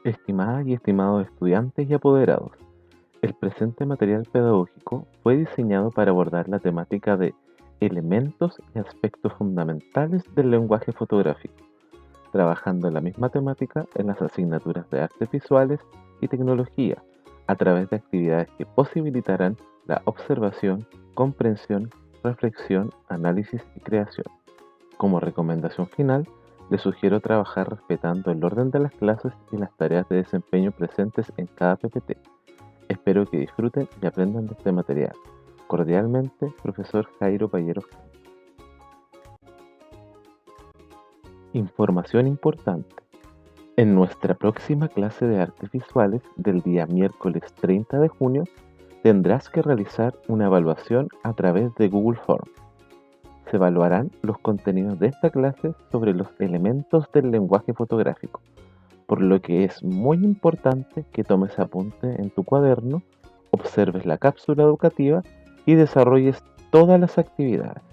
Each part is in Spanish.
Estimadas y estimados estudiantes y apoderados, el presente material pedagógico fue diseñado para abordar la temática de elementos y aspectos fundamentales del lenguaje fotográfico, trabajando en la misma temática en las asignaturas de artes visuales y tecnología, a través de actividades que posibilitarán la observación, comprensión, reflexión, análisis y creación. Como recomendación final, les sugiero trabajar respetando el orden de las clases y las tareas de desempeño presentes en cada PPT. Espero que disfruten y aprendan de este material. Cordialmente, profesor Jairo Payeros. Información importante. En nuestra próxima clase de artes visuales del día miércoles 30 de junio, tendrás que realizar una evaluación a través de Google Forms. Se evaluarán los contenidos de esta clase sobre los elementos del lenguaje fotográfico, por lo que es muy importante que tomes apunte en tu cuaderno, observes la cápsula educativa y desarrolles todas las actividades.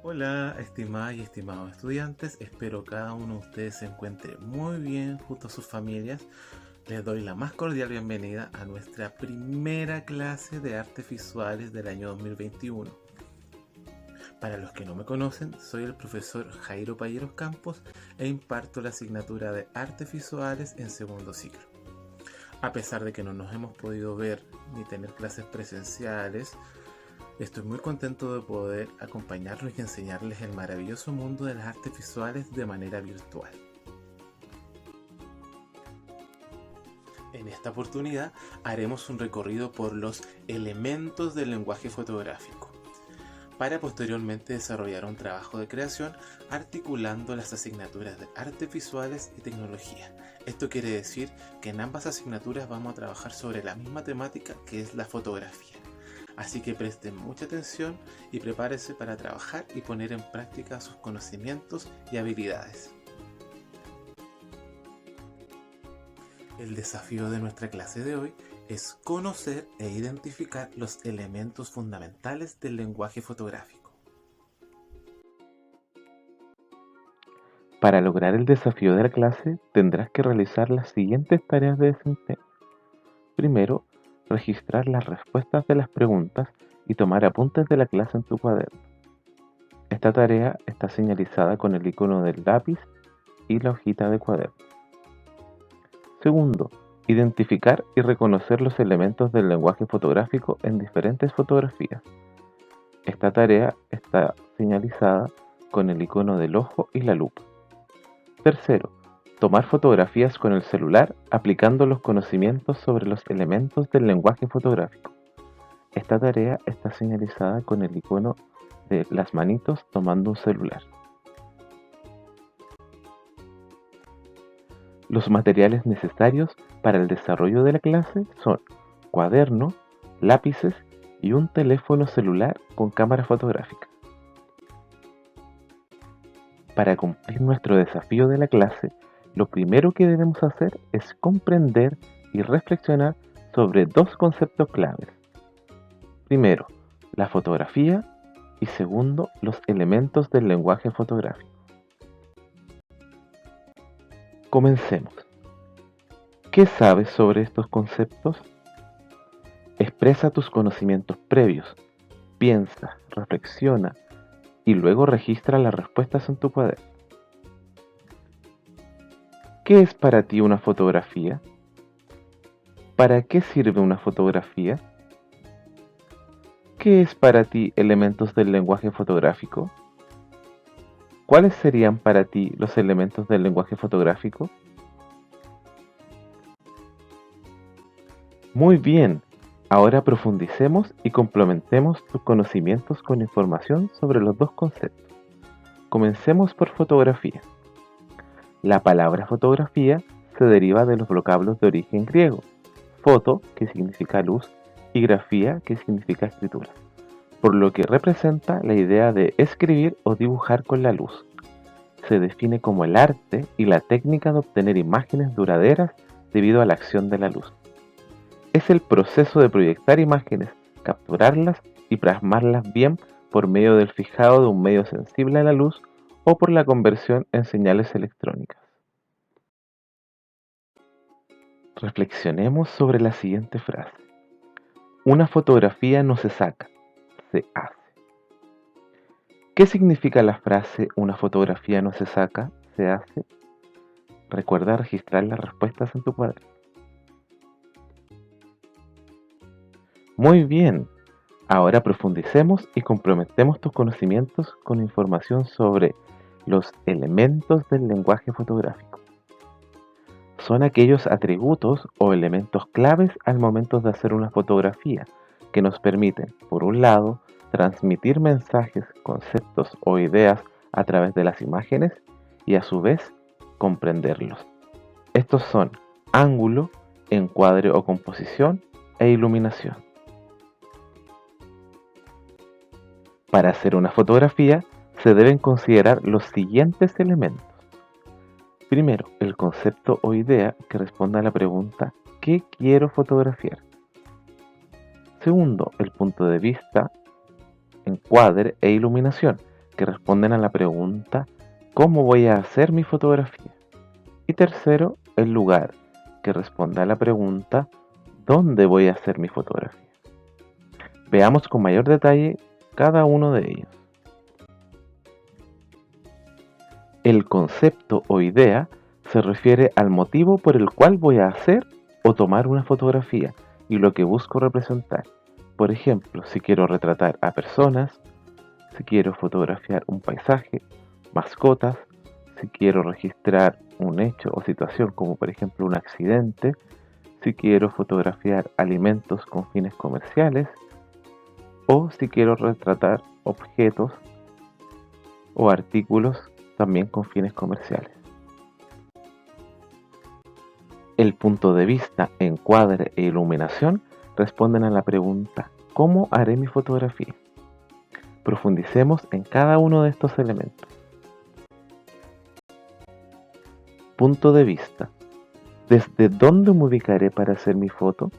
Hola, estimadas y estimados estudiantes, espero cada uno de ustedes se encuentre muy bien junto a sus familias. Les doy la más cordial bienvenida a nuestra primera clase de artes visuales del año 2021. Para los que no me conocen, soy el profesor Jairo Payeros Campos e imparto la asignatura de artes visuales en segundo ciclo. A pesar de que no nos hemos podido ver ni tener clases presenciales, estoy muy contento de poder acompañarlos y enseñarles el maravilloso mundo de las artes visuales de manera virtual. En esta oportunidad haremos un recorrido por los elementos del lenguaje fotográfico, para posteriormente desarrollar un trabajo de creación articulando las asignaturas de artes visuales y tecnología. Esto quiere decir que en ambas asignaturas vamos a trabajar sobre la misma temática, que es la fotografía. Así que presten mucha atención y prepárense para trabajar y poner en práctica sus conocimientos y habilidades. El desafío de nuestra clase de hoy es conocer e identificar los elementos fundamentales del lenguaje fotográfico. Para lograr el desafío de la clase, tendrás que realizar las siguientes tareas de desempeño. Primero, registrar las respuestas de las preguntas y tomar apuntes de la clase en tu cuaderno. Esta tarea está señalizada con el icono del lápiz y la hojita de cuaderno. Segundo, identificar y reconocer los elementos del lenguaje fotográfico en diferentes fotografías. Esta tarea está señalizada con el icono del ojo y la lupa. Tercero, tomar fotografías con el celular aplicando los conocimientos sobre los elementos del lenguaje fotográfico. Esta tarea está señalizada con el icono de las manitos tomando un celular. Los materiales necesarios para el desarrollo de la clase son cuaderno, lápices y un teléfono celular con cámara fotográfica. Para cumplir nuestro desafío de la clase, lo primero que debemos hacer es comprender y reflexionar sobre dos conceptos claves. Primero, la fotografía y segundo, los elementos del lenguaje fotográfico. Comencemos. ¿Qué sabes sobre estos conceptos? Expresa tus conocimientos previos, piensa, reflexiona y luego registra las respuestas en tu cuaderno. ¿Qué es para ti una fotografía? ¿Para qué sirve una fotografía? ¿Qué es para ti elementos del lenguaje fotográfico? ¿Cuáles serían para ti los elementos del lenguaje fotográfico? Muy bien, ahora profundicemos y complementemos tus conocimientos con información sobre los dos conceptos. Comencemos por fotografía. La palabra fotografía se deriva de los vocablos de origen griego, foto, que significa luz, y grafía, que significa escritura, por lo que representa la idea de escribir o dibujar con la luz. Se define como el arte y la técnica de obtener imágenes duraderas debido a la acción de la luz. Es el proceso de proyectar imágenes, capturarlas y plasmarlas bien por medio del fijado de un medio sensible a la luz o por la conversión en señales electrónicas. Reflexionemos sobre la siguiente frase. Una fotografía no se saca, se hace. ¿Qué significa la frase una fotografía no se saca, se hace? Recuerda registrar las respuestas en tu cuaderno. Muy bien, ahora profundicemos y complementemos tus conocimientos con información sobre los elementos del lenguaje fotográfico. Son aquellos atributos o elementos claves al momento de hacer una fotografía que nos permiten, por un lado, transmitir mensajes, conceptos o ideas a través de las imágenes y a su vez comprenderlos. Estos son ángulo, encuadre o composición e iluminación. Para hacer una fotografía se deben considerar los siguientes elementos. Primero, el concepto o idea que responda a la pregunta ¿qué quiero fotografiar? Segundo, el punto de vista, encuadre e iluminación que responden a la pregunta ¿cómo voy a hacer mi fotografía? Y tercero, el lugar que responde a la pregunta ¿dónde voy a hacer mi fotografía? Veamos con mayor detalle cada uno de ellos. El concepto o idea se refiere al motivo por el cual voy a hacer o tomar una fotografía y lo que busco representar. Por ejemplo, si quiero retratar a personas, si quiero fotografiar un paisaje, mascotas, si quiero registrar un hecho o situación como por ejemplo un accidente, si quiero fotografiar alimentos con fines comerciales o si quiero retratar objetos o artículos también con fines comerciales. El punto de vista, encuadre e iluminación responden a la pregunta ¿cómo haré mi fotografía? Profundicemos en cada uno de estos elementos. Punto de vista. ¿Desde dónde me ubicaré para hacer mi foto?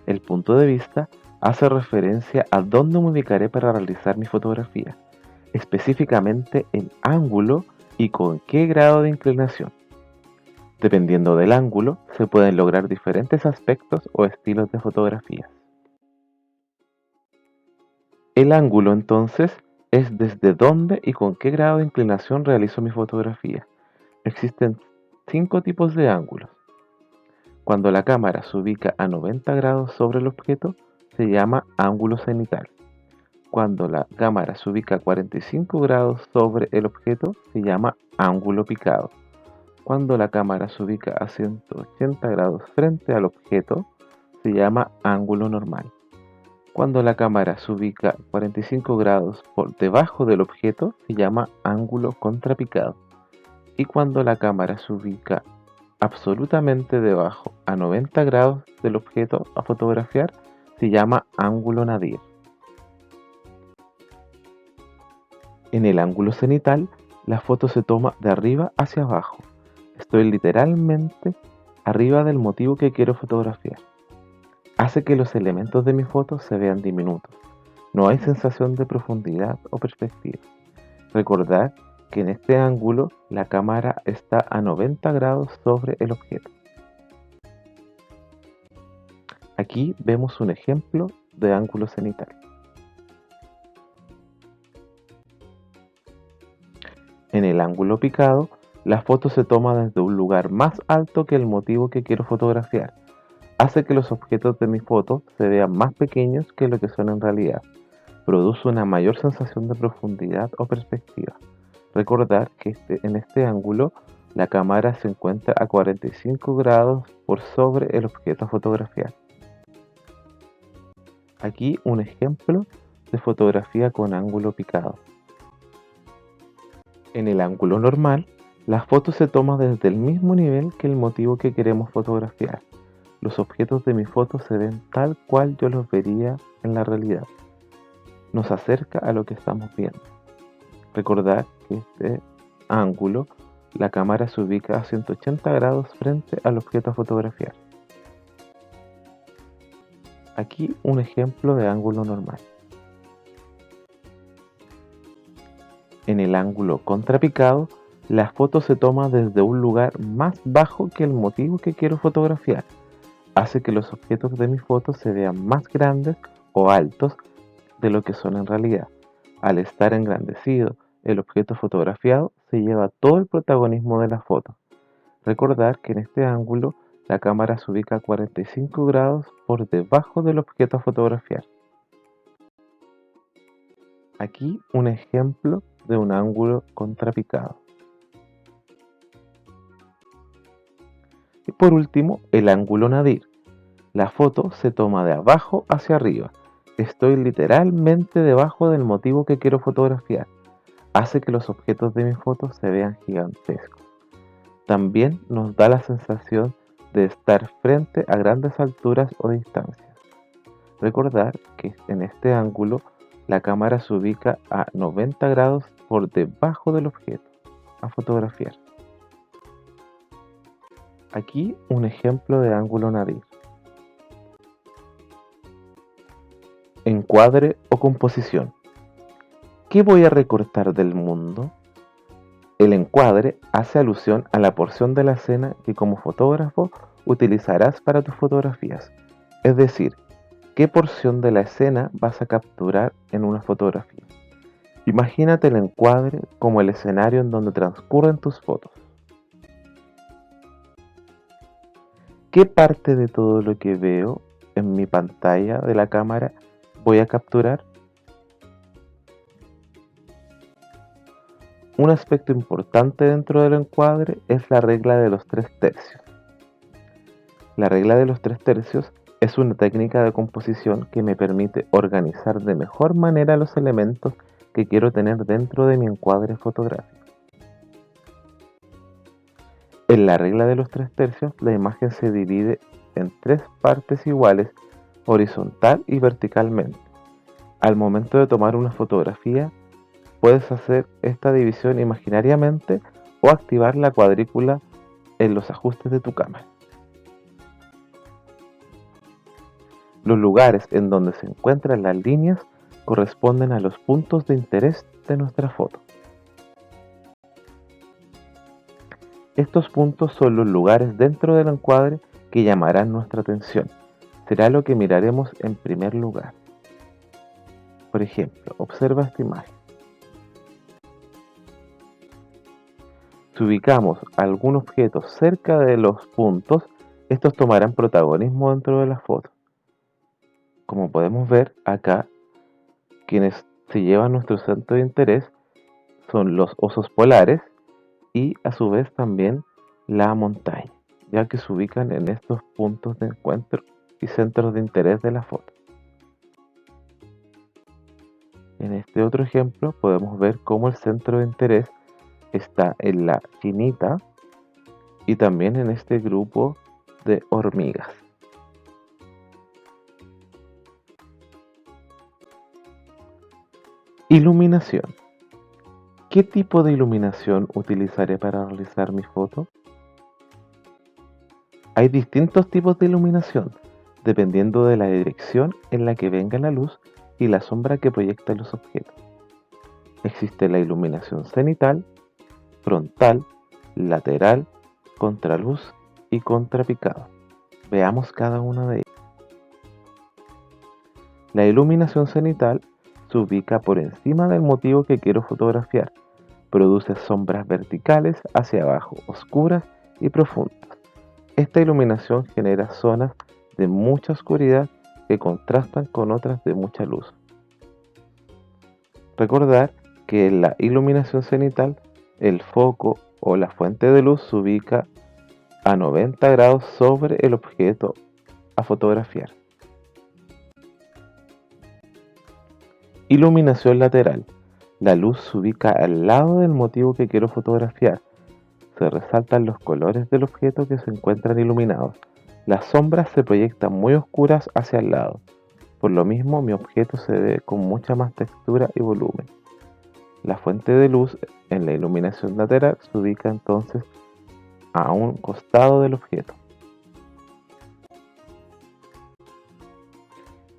El punto de vista hace referencia a dónde me ubicaré para realizar mi fotografía, específicamente el ángulo y con qué grado de inclinación. Dependiendo del ángulo, se pueden lograr diferentes aspectos o estilos de fotografía. El ángulo, entonces, es desde dónde y con qué grado de inclinación realizo mi fotografía. Existen 5 tipos de ángulos. Cuando la cámara se ubica a 90 grados sobre el objeto, se llama ángulo cenital. Cuando la cámara se ubica a 45 grados sobre el objeto, se llama ángulo picado. Cuando la cámara se ubica a 180 grados frente al objeto, se llama ángulo normal. Cuando la cámara se ubica 45 grados por debajo del objeto, se llama ángulo contrapicado. Y cuando la cámara se ubica absolutamente debajo a 90 grados del objeto a fotografiar, se llama ángulo nadir. En el ángulo cenital, la foto se toma de arriba hacia abajo. Estoy literalmente arriba del motivo que quiero fotografiar. Hace que los elementos de mi foto se vean diminutos. No hay sensación de profundidad o perspectiva. Recordad que en este ángulo la cámara está a 90 grados sobre el objeto. Aquí vemos un ejemplo de ángulo cenital. En el ángulo picado, la foto se toma desde un lugar más alto que el motivo que quiero fotografiar. Hace que los objetos de mi foto se vean más pequeños que lo que son en realidad. Produce una mayor sensación de profundidad o perspectiva. Recordar que en este ángulo la cámara se encuentra a 45 grados por sobre el objeto a fotografiar. Aquí un ejemplo de fotografía con ángulo picado. En el ángulo normal, la foto se toma desde el mismo nivel que el motivo que queremos fotografiar. Los objetos de mi foto se ven tal cual yo los vería en la realidad. Nos acerca a lo que estamos viendo. Recordad que este ángulo, la cámara se ubica a 180 grados frente al objeto a fotografiar. Aquí un ejemplo de ángulo normal. En el ángulo contrapicado, la foto se toma desde un lugar más bajo que el motivo que quiero fotografiar. Hace que los objetos de mi foto se vean más grandes o altos de lo que son en realidad. Al estar engrandecido, el objeto fotografiado se lleva todo el protagonismo de la foto. Recordar que en este ángulo la cámara se ubica a 45 grados por debajo del objeto a fotografiar. Aquí un ejemplo de un ángulo contrapicado. Y por último, el ángulo nadir. La foto se toma de abajo hacia arriba. Estoy literalmente debajo del motivo que quiero fotografiar. Hace que los objetos de mi foto se vean gigantescos. También nos da la sensación de estar frente a grandes alturas o distancias. Recordar que en este ángulo la cámara se ubica a 90 grados por debajo del objeto a fotografiar. Aquí un ejemplo de ángulo nadir. Encuadre o composición. ¿Qué voy a recortar del mundo? El encuadre hace alusión a la porción de la escena que como fotógrafo utilizarás para tus fotografías. Es decir, ¿qué porción de la escena vas a capturar en una fotografía? Imagínate el encuadre como el escenario en donde transcurren tus fotos. ¿Qué parte de todo lo que veo en mi pantalla de la cámara voy a capturar? Un aspecto importante dentro del encuadre es la regla de los 3/3. La regla de los 3/3 es una técnica de composición que me permite organizar de mejor manera los elementos que quiero tener dentro de mi encuadre fotográfico. En la regla de los 3/3, la imagen se divide en 3 partes iguales, horizontal y verticalmente. Al momento de tomar una fotografía, puedes hacer esta división imaginariamente o activar la cuadrícula en los ajustes de tu cámara. Los lugares en donde se encuentran las líneas corresponden a los puntos de interés de nuestra foto. Estos puntos son los lugares dentro del encuadre que llamarán nuestra atención. Será lo que miraremos en primer lugar. Por ejemplo, observa esta imagen. Si ubicamos algún objeto cerca de los puntos, estos tomarán protagonismo dentro de la foto. Como podemos ver acá, quienes se llevan nuestro centro de interés son los osos polares y a su vez también la montaña, ya que se ubican en estos puntos de encuentro y centros de interés de la foto. En este otro ejemplo podemos ver cómo el centro de interés está en la chinita y también en este grupo de hormigas. Iluminación. ¿Qué tipo de iluminación utilizaré para realizar mi foto? Hay distintos tipos de iluminación, dependiendo de la dirección en la que venga la luz y la sombra que proyectan los objetos. Existe la iluminación cenital, frontal, lateral, contraluz y contrapicado. Veamos cada una de ellas. La iluminación cenital se ubica por encima del motivo que quiero fotografiar. Produce sombras verticales hacia abajo, oscuras y profundas. Esta iluminación genera zonas de mucha oscuridad que contrastan con otras de mucha luz. Recordar que en la iluminación cenital el foco o la fuente de luz se ubica a 90 grados sobre el objeto a fotografiar. Iluminación lateral. La luz se ubica al lado del motivo que quiero fotografiar. Se resaltan los colores del objeto que se encuentran iluminados. Las sombras se proyectan muy oscuras hacia el lado. Por lo mismo, mi objeto se ve con mucha más textura y volumen. La fuente de luz en la iluminación lateral se ubica entonces a un costado del objeto.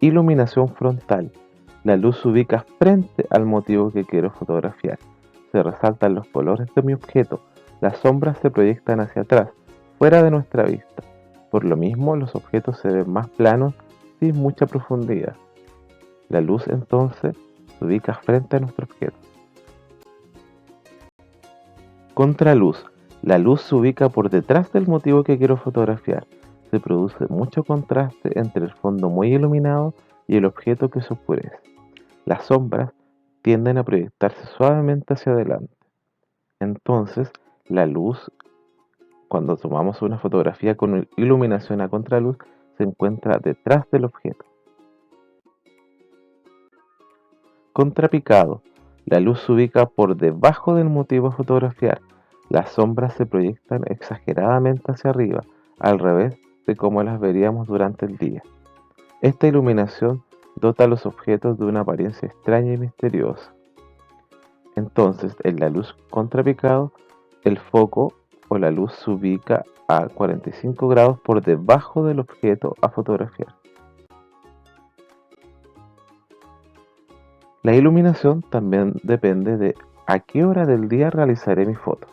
Iluminación frontal. La luz se ubica frente al motivo que quiero fotografiar. se resaltan los colores de mi objeto, las sombras se proyectan hacia atrás, fuera de nuestra vista. Por lo mismo, los objetos se ven más planos sin mucha profundidad. La luz entonces se ubica frente a nuestro objeto. Contraluz. La luz se ubica por detrás del motivo que quiero fotografiar. Se produce mucho contraste entre el fondo muy iluminado y el objeto que se oscurece. Las sombras tienden a proyectarse suavemente hacia adelante. Entonces, la luz, cuando tomamos una fotografía con iluminación a contraluz, se encuentra detrás del objeto. Contrapicado. La luz se ubica por debajo del motivo a fotografiar. Las sombras se proyectan exageradamente hacia arriba, al revés de como las veríamos durante el día. Esta iluminación dota a los objetos de una apariencia extraña y misteriosa. Entonces, en la luz contrapicado, el foco o la luz se ubica a 45 grados por debajo del objeto a fotografiar. La iluminación también depende de a qué hora del día realizaré mi foto.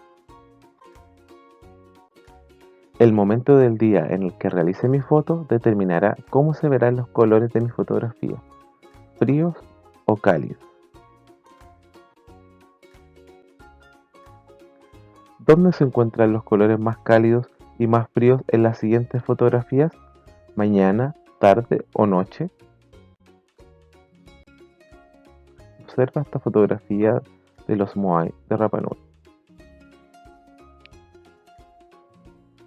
El momento del día en el que realice mi foto determinará cómo se verán los colores de mi fotografía, fríos o cálidos. ¿Dónde se encuentran los colores más cálidos y más fríos en las siguientes fotografías? ¿Mañana, tarde o noche? Observa esta fotografía de los Moai de Rapa Nui.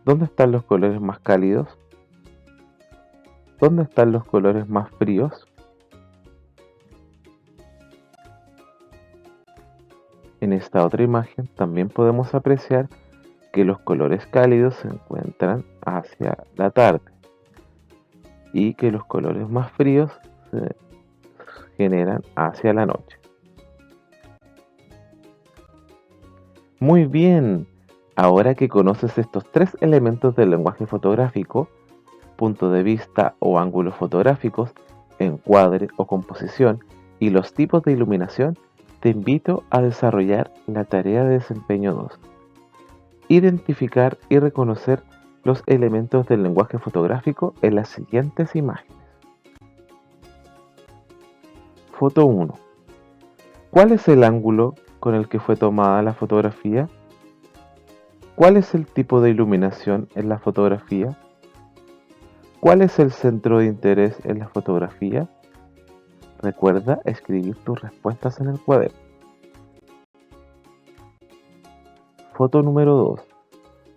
¿Dónde están los colores más cálidos? ¿Dónde están los colores más fríos? En esta otra imagen también podemos apreciar que los colores cálidos se encuentran hacia la tarde y que los colores más fríos se generan hacia la noche. Muy bien, ahora que conoces estos tres elementos del lenguaje fotográfico, punto de vista o ángulos fotográficos, encuadre o composición y los tipos de iluminación, te invito a desarrollar la tarea de desempeño 2. Identificar y reconocer los elementos del lenguaje fotográfico en las siguientes imágenes. Foto 1. ¿Cuál es el ángulo con el que fue tomada la fotografía? ¿Cuál es el tipo de iluminación en la fotografía? ¿Cuál es el centro de interés en la fotografía? Recuerda escribir tus respuestas en el cuaderno. Foto número 2.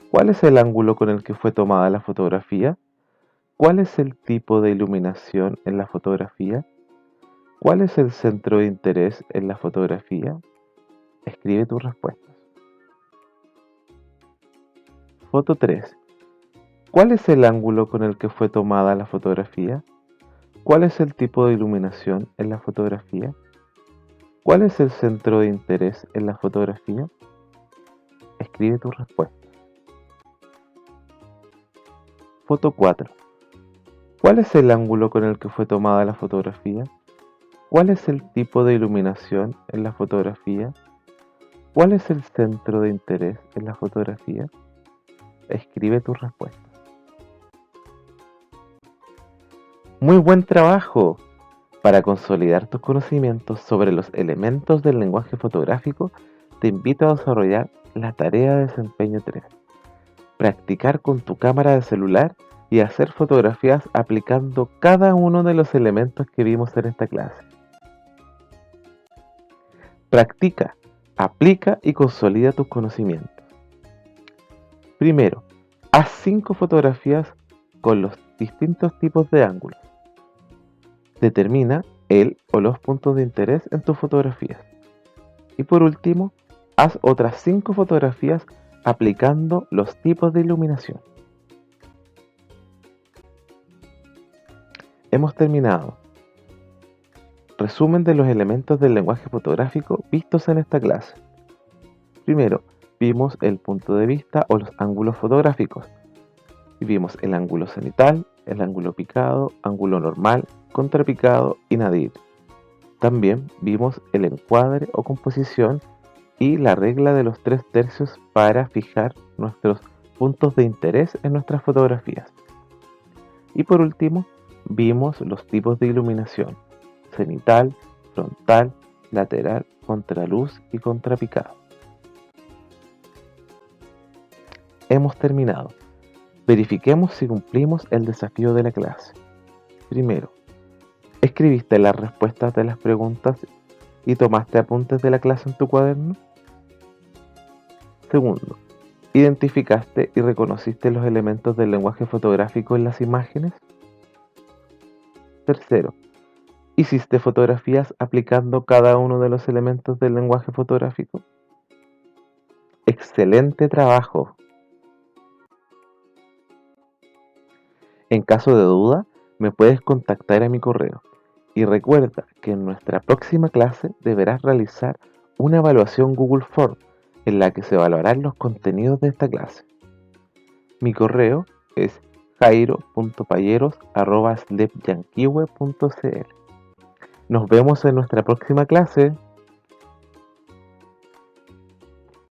¿Cuál es el ángulo con el que fue tomada la fotografía? ¿Cuál es el tipo de iluminación en la fotografía? ¿Cuál es el centro de interés en la fotografía? Escribe tus respuestas. Foto 3. ¿Cuál es el ángulo con el que fue tomada la fotografía? ¿Cuál es el tipo de iluminación en la fotografía? ¿Cuál es el centro de interés en la fotografía? Escribe tus respuestas. Foto 4. ¿Cuál es el ángulo con el que fue tomada la fotografía? ¿Cuál es el tipo de iluminación en la fotografía? ¿Cuál es el centro de interés en la fotografía? Escribe tus respuestas. Muy buen trabajo. Para consolidar tus conocimientos sobre los elementos del lenguaje fotográfico, te invito a desarrollar la tarea de desempeño 3. Practicar con tu cámara de celular y hacer fotografías aplicando cada uno de los elementos que vimos en esta clase. Practica, aplica y consolida tus conocimientos. Primero, haz 5 fotografías con los distintos tipos de ángulos. Determina el o los puntos de interés en tus fotografías. Y por último, haz otras 5 fotografías aplicando los tipos de iluminación. Hemos terminado. Resumen de los elementos del lenguaje fotográfico vistos en esta clase. Primero, vimos el punto de vista o los ángulos fotográficos. Y vimos el ángulo cenital, el ángulo picado, ángulo normal, contrapicado y nadir. También vimos el encuadre o composición y la regla de los 3/3 para fijar nuestros puntos de interés en nuestras fotografías. Y por último, vimos los tipos de iluminación: cenital, frontal, lateral, contraluz y contrapicado. Hemos terminado. Verifiquemos si cumplimos el desafío de la clase. Primero, ¿escribiste las respuestas de las preguntas y tomaste apuntes de la clase en tu cuaderno? Segundo, ¿identificaste y reconociste los elementos del lenguaje fotográfico en las imágenes? Tercero, ¿hiciste fotografías aplicando cada uno de los elementos del lenguaje fotográfico? ¡Excelente trabajo! En caso de duda, me puedes contactar a mi correo. Y recuerda que en nuestra próxima clase deberás realizar una evaluación Google Form en la que se evaluarán los contenidos de esta clase. Mi correo es jairo.payeros@slepyanquihue.cl. Nos vemos en nuestra próxima clase.